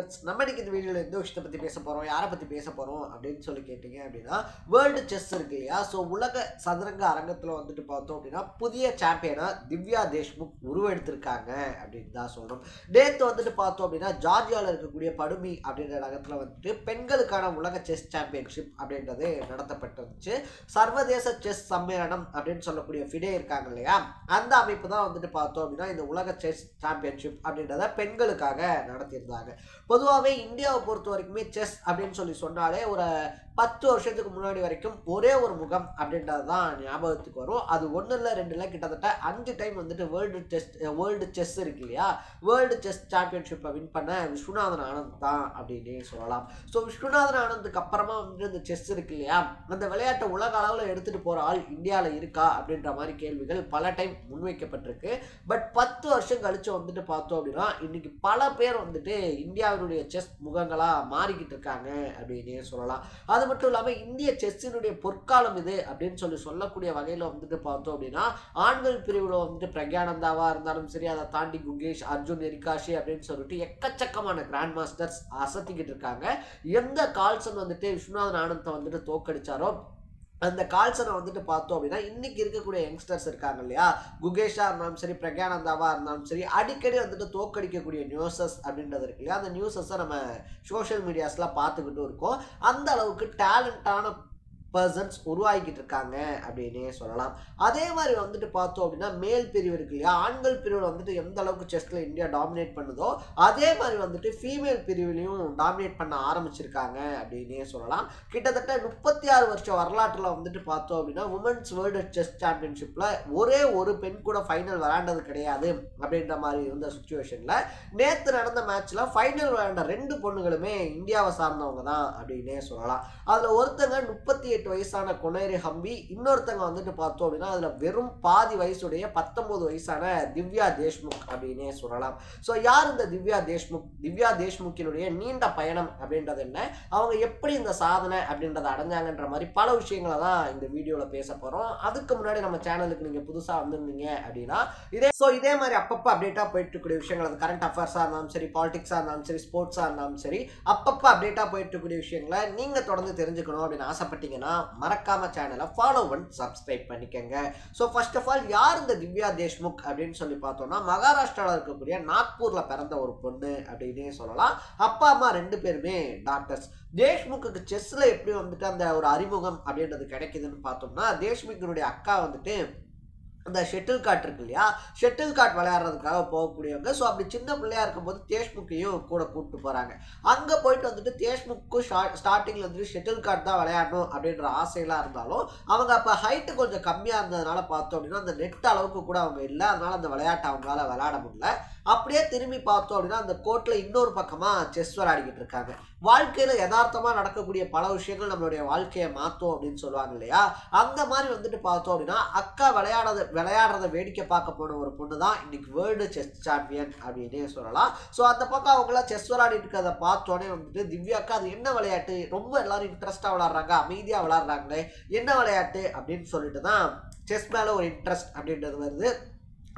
Friends, நம்ம இன்னைக்கு இந்த வீடியோவில் எந்த விஷயத்தை பற்றி பேச போகிறோம், யாரை பற்றி பேச போகிறோம் அப்படின்னு சொல்லி கேட்டிங்க அப்படின்னா, வேர்ல்டு செஸ் இருக்கு இல்லையா. ஸோ உலக சதுரங்க அரங்கத்தில் வந்துட்டு பார்த்தோம் அப்படின்னா புதிய சாம்பியனாக திவ்யா தேஷ்முக் உருவெடுத்திருக்காங்க அப்படின்னு தான் சொல்கிறோம். நேற்று வந்துட்டு பார்த்தோம் அப்படின்னா ஜார்ஜியாவில் இருக்கக்கூடிய படுமி அப்படின்ற நகரத்தில் வந்துட்டு பெண்களுக்கான உலக செஸ் சாம்பியன்ஷிப் அப்படின்றது நடத்தப்பட்டுருந்துச்சு. சர்வதேச செஸ் சம்மேளனம் அப்படின்னு சொல்லக்கூடிய ஃபிடே இருக்காங்க இல்லையா, அந்த அமைப்பு தான் வந்துட்டு பார்த்தோம் அப்படின்னா இந்த உலக செஸ் சாம்பியன்ஷிப் அப்படின்றத பெண்களுக்காக நடத்தியிருந்தாங்க. பொதுவாகவே இந்தியாவை பொறுத்த வரைக்குமே செஸ் அப்படின்னு சொல்லி சொன்னாலே ஒரு 10 வருஷத்துக்கு முன்னாடி வரைக்கும் ஒரே ஒரு முகம் அப்படின்றது தான் ஞாபகத்துக்கு வரும். அது 1 இல்லை 2 இல்லை கிட்டத்தட்ட 5 டைம் வந்துட்டு வேர்ல்டு செஸ் இருக்கு இல்லையா, வேர்ல்டு செஸ் சாம்பியன்ஷிப்பை வின் பண்ண விஸ்வநாதன் ஆனந்த் தான் அப்படின்னே சொல்லலாம். ஸோ விஸ்வநாதன் ஆனந்துக்கு அப்புறமா வந்துட்டு இந்த செஸ் இருக்கு இல்லையா, அந்த விளையாட்டை உலக அளவில் எடுத்துகிட்டு போகிற ஆள் இந்தியாவில் இருக்கா அப்படின்ற மாதிரி கேள்விகள் பல டைம் முன்வைக்கப்பட்டிருக்கு. பட் 10 வருஷம் கழிச்சு வந்துட்டு பார்த்தோம் அப்படின்னா இன்னைக்கு பல பேர் வந்துட்டு இந்தியாவினுடைய செஸ் முகங்களாக மாறிக்கிட்டு இருக்காங்க அப்படின்னே சொல்லலாம். அது மட்டும் இல்லாமல் இந்திய செஸ்ஸினுடைய பொற்காலம் இது அப்படின்னு சொல்லக்கூடிய வகையில் வந்துட்டு பார்த்தோம் அப்படின்னா ஆண்கள் பிரிவில் வந்துட்டு பிரக்யானந்தாவா இருந்தாலும் சரி, அதை தாண்டி குகேஷ், அர்ஜுன், எரிகாஷி அப்படின்னு சொல்லிட்டு எக்கச்சக்கமான கிராண்ட் மாஸ்டர்ஸ் அசத்திக்கிட்டு இருக்காங்க. எந்த கால்சன் வந்துட்டு விஸ்வநாதன் ஆனந்தை வந்துட்டு தோக்கடிச்சாரோ அந்த கால்சனை வந்துட்டு பார்த்தோம் அப்படின்னா இன்னைக்கு இருக்கக்கூடிய யங்ஸ்டர்ஸ் இருக்காங்க இல்லையா, குகேஷாக இருந்தாலும் சரி, பிரக்யானந்தாவாக இருந்தாலும் சரி, அடிக்கடி வந்துட்டு தோக்கடிக்கக்கூடிய நியூஸஸ் அப்படின்றது இருக்கு இல்லையா, அந்த நியூஸஸை நம்ம சோஷியல் மீடியாஸ்லாம் பார்த்துக்கிட்டும் இருக்கோம். அந்த அளவுக்கு டேலண்டான பர்சன்ஸ் உருவாகிக்கிட்டு இருக்காங்க அப்படின்னே சொல்லலாம். அதே மாதிரி வந்துட்டு பார்த்தோம் அப்படின்னா மேல் பிரிவு இருக்கு இல்லையா, ஆண்கள் பிரிவில் வந்துட்டு எந்த அளவுக்கு செஸ்ல இந்தியா டாமினேட் பண்ணுதோ அதே மாதிரி வந்துட்டு ஃபீமேல் பிரிவிலையும் டாமினேட் பண்ண ஆரம்பிச்சிருக்காங்க அப்படின்னே சொல்லலாம். கிட்டத்தட்ட 36 வருஷம் வரலாற்றில் வந்துட்டு பார்த்தோம் அப்படின்னா உமன்ஸ் வேர்ல்டு செஸ் சாம்பியன்ஷிப்ல ஒரே ஒரு பெண் கூட ஃபைனல் விளையாண்டது கிடையாது அப்படின்ற மாதிரி இருந்த சுச்சுவேஷன்ல நேற்று நடந்த மேட்ச்ல ஃபைனல் விளையாண்ட 2 பொண்ணுகளுமே இந்தியாவை சார்ந்தவங்க தான் அப்படின்னே சொல்லலாம். அதுல ஒருத்தங்க 38 வயசான கொனேரி ஹம்பி, இன்னொருத்தங்க வந்துட்டு பார்த்தோம் அப்படின்னா அதுல வெறும் பாதி வயசுடைய 19 வயசான திவ்யா தேஷ்முக் அப்படின்னே சொல்லலாம். ஸோ யார் இந்த திவ்யா தேஷ்முக்? திவ்யா தேஷ்முக்கினுடைய நீண்ட பயணம் அப்படின்றது என்ன, அவங்க எப்படி இந்த சாதனை அப்படின்றத அடைஞ்சாங்கன்ற மாதிரி பல விஷயங்களை தான் இந்த வீடியோவில் பேச போகிறோம். அதுக்கு முன்னாடி நம்ம சேனலுக்கு நீங்கள் புதுசாக வந்திருந்தீங்க அப்படின்னா இதே மாதிரி அப்பப்போ அப்டேட்டாக போயிட்டு இருக்கக்கூடிய விஷயங்கள், அது கரண்ட் அஃபேர்ஸாக இருந்தாலும் சரி, பாலிடிக்ஸாக இருந்தாலும் சரி, ஸ்போர்ட்ஸாக இருந்தாலும் சரி, அப்பப்போ அப்டேட்டாக போயிட்டு இருக்கக்கூடிய விஷயங்களை நீங்கள் தொடர்ந்து தெரிஞ்சுக்கணும் அப்படின்னு ஆசைப்பட்டீங்கன்னா மறக்காம சேனலை ஃபாலோ பண்ணி சப்ஸ்கிரைப் பண்ணிக்கங்க. ஸோ ஃபர்ஸ்ட் ஆஃப் ஆல் யார் இந்த திவ்யா தேஷ்முக் அப்படின்னு சொல்லி பார்த்தோம்னா மகாராஷ்டிராவில் இருக்கக்கூடிய நாக்பூர்ல பிறந்த ஒரு பொண்ணு அப்படின்னே சொல்லலாம். அப்பா அம்மா 2 பேருமே டாக்டர்ஸ். தேஷ்முக்கு செஸ்ல எப்படி வந்துட்டு அந்த ஒரு அறிமுகம் அப்படின்றது கிடைக்குதுன்னு பார்த்தோம்னா தேஷ்முக்கினுடைய அக்கா வந்துட்டு அந்த ஷெட்டில் கார்ட் இருக்கு இல்லையா, ஷெட்டில் கார்ட் விளையாடுறதுக்காக போகக்கூடியவங்க. ஸோ அப்படி சின்ன பிள்ளையா இருக்கும்போது தேஷ்முக்கையும் கூட கூப்பிட்டு போகிறாங்க. அங்கே போயிட்டு வந்துட்டு தேஷ்முக்கும் ஸ்டார்டிங்கில் வந்துட்டு ஷெட்டில் கார்ட் தான் விளையாடணும் அப்படின்ற ஆசையெல்லாம் இருந்தாலும் அவங்க அப்போ ஹைட்டு கொஞ்சம் கம்மியாக இருந்ததுனால பார்த்தோம் அப்படின்னா அந்த நெட் அளவுக்கு கூட அவங்க இல்லை, அதனால அந்த விளையாட்டை அவங்களால விளையாட முடியல. அப்படியே திரும்பி பார்த்தோம் அப்படின்னா அந்த கோர்ட்டில் இன்னொரு பக்கமாக செஸ் விளையாடிக்கிட்டு இருக்காங்க. வாழ்க்கையில் யதார்த்தமாக நடக்கக்கூடிய பல விஷயங்கள் நம்மளுடைய வாழ்க்கையை மாற்றும் அப்படின்னு சொல்லுவாங்க இல்லையா, அந்த மாதிரி வந்துட்டு பார்த்தோம் அப்படின்னா அக்கா விளையாடுறத வேடிக்கை பார்க்க போன ஒரு பொண்ணு தான் இன்னைக்கு வேர்ல்டு செஸ் சாம்பியன் அப்படின்னே சொல்லலாம். ஸோ அந்த பக்கம் அவங்களாம் செஸ் விளையாடிட்டு இருக்கிறத பார்த்தோன்னே வந்துட்டு திவ்யாக்கா அது என்ன விளையாட்டு, ரொம்ப எல்லாரும் இன்ட்ரெஸ்டாக விளையாடுறாங்க, அமைதியாக விளையாடுறாங்களே, என்ன விளையாட்டு அப்படின்னு சொல்லிட்டு தான் செஸ் மேலே ஒரு இன்ட்ரெஸ்ட் அப்படின்றது வருது.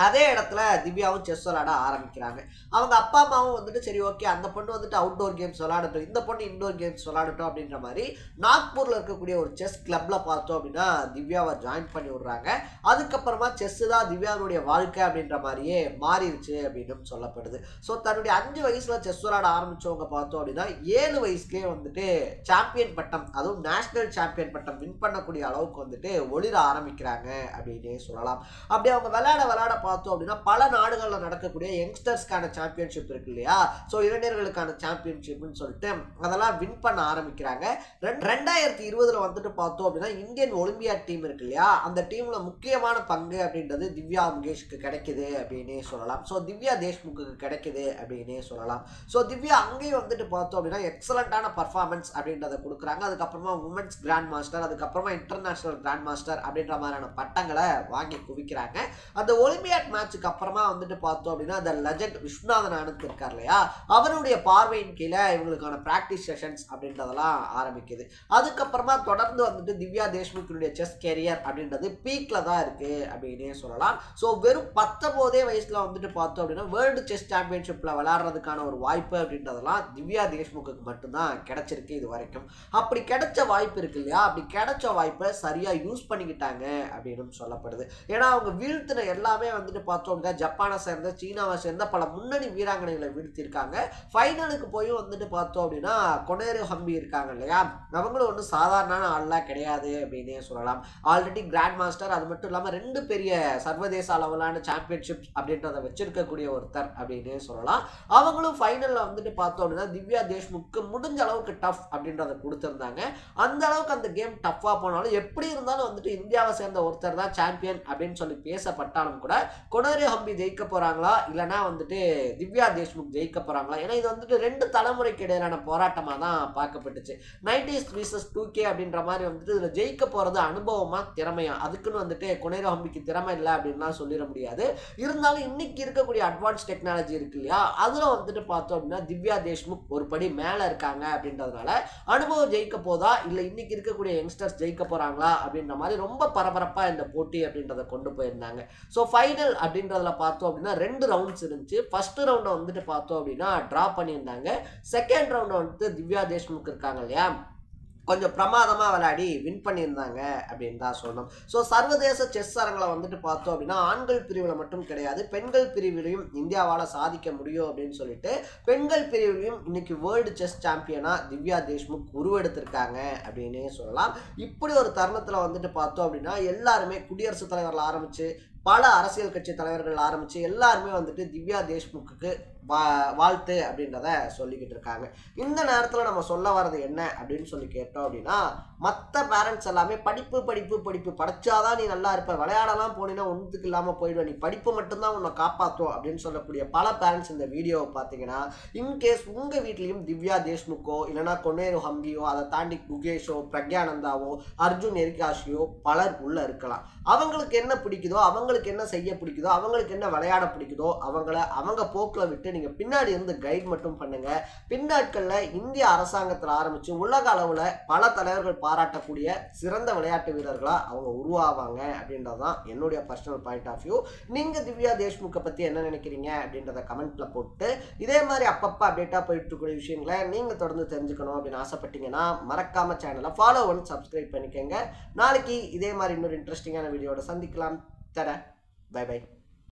அதே இடத்துல திவ்யாவும் செஸ் விளையாட ஆரம்பிக்கிறாங்க. அவங்க அப்பா அம்மாவும் வந்துட்டு சரி ஓகே அந்த பொண்ணு வந்துட்டு அவுட்டோர் கேம்ஸ் விளையாடட்டும், இந்த பொண்ணு இன்டோர் கேம்ஸ் விளையாடட்டும் அப்படின்ற மாதிரி நாக்பூரில் இருக்கக்கூடிய ஒரு செஸ் கிளப்ல பார்த்தோம் அப்படின்னா திவ்யாவை ஜாயின் பண்ணி விடுறாங்க. அதுக்கப்புறமா செஸ் தான் திவ்யாவுடைய வாழ்க்கை அப்படின்ற மாதிரியே மாறிடுச்சு அப்படின்னு சொல்லப்படுது. ஸோ தன்னுடைய 5 வயசுல செஸ் விளையாட ஆரம்பிச்சவங்க பார்த்தோம் அப்படின்னா 7 வயசுலேயே வந்துட்டு சாம்பியன் பட்டம், அதுவும் நேஷனல் சாம்பியன் பட்டம் வின் பண்ணக்கூடிய அளவுக்கு வந்துட்டு ஒளிர ஆரம்பிக்கிறாங்க அப்படின்னே சொல்லலாம். அப்படி அவங்க விளையாட பார்த்தோம் அப்படின்னா பல நாடுகளில் நடக்கக்கூடிய யங்ஸ்டர்ஸ்க்கான சாம்பியன்ஷிப் இருக்கு இல்லையா, ஸோ இளைஞர்களுக்கான சாம்பியன்ஷிப்னு சொல்லிட்டு அதெல்லாம் வின் பண்ண ஆரம்பிக்கிறாங்க. 2020 வந்துட்டு பார்த்தோம் அப்படின்னா இந்தியன் ஒலிம்பியாட் டீம் இருக்கு இல்லையா, அந்த டீம்ல முக்கியமான பங்கு அப்படின்றது திவ்யா முகேஷ்க்கு கிடைக்குது அப்படின்னே சொல்லலாம். ஸோ திவ்யா தேஷ்முக்கு கிடைக்குது அப்படின்னே சொல்லலாம். ஸோ திவ்யா அங்கேயும் வந்துட்டு பார்த்தோம் அப்படின்னா எக்ஸலண்டான பர்ஃபார்மன்ஸ் அப்படின்றத கொடுக்குறாங்க. அதுக்கப்புறமா உமன்ஸ் கிராண்ட் மாஸ்டர், அதுக்கப்புறமா இன்டர்நேஷனல் கிராண்ட் மாஸ்டர் அப்படின்ற மாதிரியான பட்டங்களை வாங்கி குவிக்கிறாங்க. அந்த ஒலிம்பியா விராட் மேட்சுக்கு அப்புறமா வந்துட்டு பார்த்தோம் அப்படின்னா அந்த லெஜண்ட் விஸ்வநாதன் ஆனந்த் இருக்கார் இல்லையா, அவருடைய பார்வையின் கீழே இவங்களுக்கான பிராக்டிஸ் செஷன்ஸ் அப்படின்றதெல்லாம் ஆரம்பிக்குது. அதுக்கப்புறமா தொடர்ந்து வந்துட்டு திவ்யா தேஷ்முக்கினுடைய செஸ் கேரியர் அப்படின்றது பீக்ல தான் இருக்கு அப்படின்னே சொல்லலாம். ஸோ வெறும் 19 வயசுல வந்துட்டு பார்த்தோம் அப்படின்னா வேர்ல்டு செஸ் சாம்பியன்ஷிப்ல விளையாடுறதுக்கான ஒரு வாய்ப்பு அப்படின்றதெல்லாம் திவ்யா தேஷ்முக்கு மட்டும்தான் கிடைச்சிருக்கு இது வரைக்கும். அப்படி கிடைச்ச வாய்ப்பு இருக்கு இல்லையா, அப்படி கிடைச்ச வாய்ப்பை சரியா யூஸ் பண்ணிக்கிட்டாங்க அப்படின்னு சொல்லப்படுது. ஏன்னா அவங்க வீழ்த்தின எல்லாமே வந்துட்டு பார்த்தோம் அப்படின்னா ஜப்பானை சேர்ந்த சீனாவை சேர்ந்த பல முன்னணி வீராங்கனைகளை வீழ்த்திருக்காங்க. ஃபைனலுக்கு போய் வந்துட்டு பார்த்தோம் அப்படின்னா கொனேரு ஹம்பி இருக்காங்க இல்லையா, அவங்களும் ஒன்றும் சாதாரண ஆள்லாம் கிடையாது அப்படின்னே சொல்லலாம். ஆல்ரெடி கிராண்ட் மாஸ்டர், அது மட்டும் இல்லாமல் 2 பெரிய சர்வதேச அளவிலான சாம்பியன்ஷிப் அப்படின்றத வச்சிருக்கக்கூடிய ஒருத்தர் அப்படின்னே சொல்லலாம். அவங்களும் ஃபைனலில் வந்துட்டு பார்த்தோம் அப்படின்னா திவ்யா தேஷ்முக்கு முடிஞ்ச அளவுக்கு டஃப் அப்படின்றத கொடுத்துருந்தாங்க. அந்த அளவுக்கு அந்த கேம் டஃப்பாக போனாலும் எப்படி இருந்தாலும் வந்துட்டு இந்தியாவை சேர்ந்த ஒருத்தர் தான் சாம்பியன் அப்படின்னு சொல்லி பேசப்பட்டாலும் கூட கொனேரு ஹம்பி ஜெயிக்க போறாங்களா இல்லைன்னா வந்துட்டு திவ்யா தேஷ்முக் ஜெயிக்க போறாங்களா, ஏன்னா இது வந்துட்டு 2 தலைமுறைக்கு இடையிலான போராட்டமா தான் பார்க்கப்பட்டுச்சு. 90s vs 2K அப்படின்ற மாதிரி வந்துட்டு இதுல ஜெயிக்க போறது அனுபவமா திறமையா, அதுக்குன்னு வந்துட்டு கொனேரு ஹம்பிக்கு திறமை இல்லை அப்படின்லாம் சொல்லிட முடியாது. இருந்தாலும் இன்னைக்கு இருக்கக்கூடிய அட்வான்ஸ் டெக்னாலஜி இருக்கு இல்லையா, அதுல வந்துட்டு பார்த்தோம் அப்படின்னா திவ்யா தேஷ்முக் ஒரு படி மேல இருக்காங்க அப்படின்றதுனால அனுபவம் ஜெயிக்க போதா இல்ல இன்னைக்கு இருக்கக்கூடிய யங்ஸ்டர்ஸ் ஜெயிக்க போறாங்களா அப்படின்ற மாதிரி ரொம்ப பரபரப்பா இந்த போட்டி அப்படின்றத கொண்டு போயிருந்தாங்க. ஸோ ஃபைனல் அப்படின்றதுல பார்த்தோம் அப்படின்னா 2 ரவுண்ட்ஸ் இருந்துச்சு. ஃபர்ஸ்ட் ரவுண்டை வந்துட்டு பார்த்தோம் அப்படின்னா டிரா பண்ணியிருந்தாங்க. செகண்ட் ரவுண்டை வந்துட்டு திவ்யா தேஷ்முக் இருக்காங்க இல்லையா, கொஞ்சம் பிரமாதமாக விளையாடி வின் பண்ணியிருந்தாங்க அப்படின்னு தான் சொல்லணும். ஸோ சர்வதேச செஸ் அரங்களை வந்துட்டு பார்த்தோம் அப்படின்னா ஆண்கள் பிரிவில் மட்டும் கிடையாது, பெண்கள் பிரிவிலையும் இந்தியாவால் சாதிக்க முடியும் அப்படின்னு சொல்லிட்டு பெண்கள் பிரிவிலையும் இன்னைக்கு வேர்ல்டு செஸ் சாம்பியனாக திவ்யா தேஷ்முக் உருவெடுத்திருக்காங்க அப்படின்னே சொல்லலாம். இப்படி ஒரு தருணத்தில் வந்துட்டு பார்த்தோம் அப்படின்னா எல்லாருமே குடியரசுத் தலைவரில் ஆரம்பித்து பல அரசியல் கட்சி தலைவர்கள் ஆரம்பித்து எல்லாருமே வந்துட்டு திவ்யா தேஷ்முக்கு வாழ்த்து அப்படின்றத சொல்லிக்கிட்டு இருக்காங்க. இந்த நேரத்தில் நம்ம சொல்ல வர்றது என்ன அப்படின்னு சொல்லி கேட்டோம் அப்படின்னா, மற்ற பேரண்ட்ஸ் எல்லாமே படிப்பு படிப்பு படிப்பு படிச்சாதான் நீ நல்லா இருப்ப, விளையாடலாம் போனீங்கன்னா ஒன்றுத்துக்கு இல்லாமல் போயிடுவேன், நீ படிப்பு மட்டும்தான் உன்னை காப்பாற்றும் அப்படின்னு சொல்லக்கூடிய பல பேரண்ட்ஸ் இந்த வீடியோவை பார்த்தீங்கன்னா, இன்கேஸ் உங்கள் வீட்லேயும் திவ்யா தேஷ்முக்கோ இல்லைனா கொனேரு ஹம்பியோ அதை தாண்டி குகேஷோ பிரக்யானந்தாவோ அர்ஜுன் எரிகாஷியோ பலர் உள்ள இருக்கலாம். அவங்களுக்கு என்ன பிடிக்குதோ, அவங்களுக்கு என்ன செய்ய பிடிக்குதோ, அவங்களுக்கு என்ன விளையாட பிடிக்குதோ அவங்க போக்கில் விட்டு நீங்கள் பின்னாடி இருந்து கைட் மட்டும் பண்ணுங்க. பின்னாட்களில் இந்திய அரசாங்கத்தில் ஆரம்பித்து உலக அளவில் பல தலைவர்கள் பாராட்டக்கூடிய சிறந்த விளையாட்டு வீரர்களாக அவங்க உருவாவாங்க அப்படின்றது தான் என்னுடைய பர்சனல் பாயிண்ட் ஆஃப் வியூ. நீங்கள் திவ்யா தேஷ்முக்கை பற்றி என்ன நினைக்கிறீங்க அப்படின்றத கமெண்ட்டில் போட்டு இதே மாதிரி அப்பப்போ அப்டேட்டாக போயிட்டு இருக்கக்கூடிய விஷயங்களை நீங்கள் தொடர்ந்து தெரிஞ்சுக்கணும் அப்படின்னு ஆசைப்பட்டீங்கன்னா மறக்காமல் சேனலை ஃபாலோ பண்ணி சப்ஸ்கிரைப் பண்ணிக்கோங்க. நாளைக்கு இதே மாதிரி இன்னொரு இன்ட்ரெஸ்டிங்கான வீடியோட சந்திக்கலாம். தர பை பை.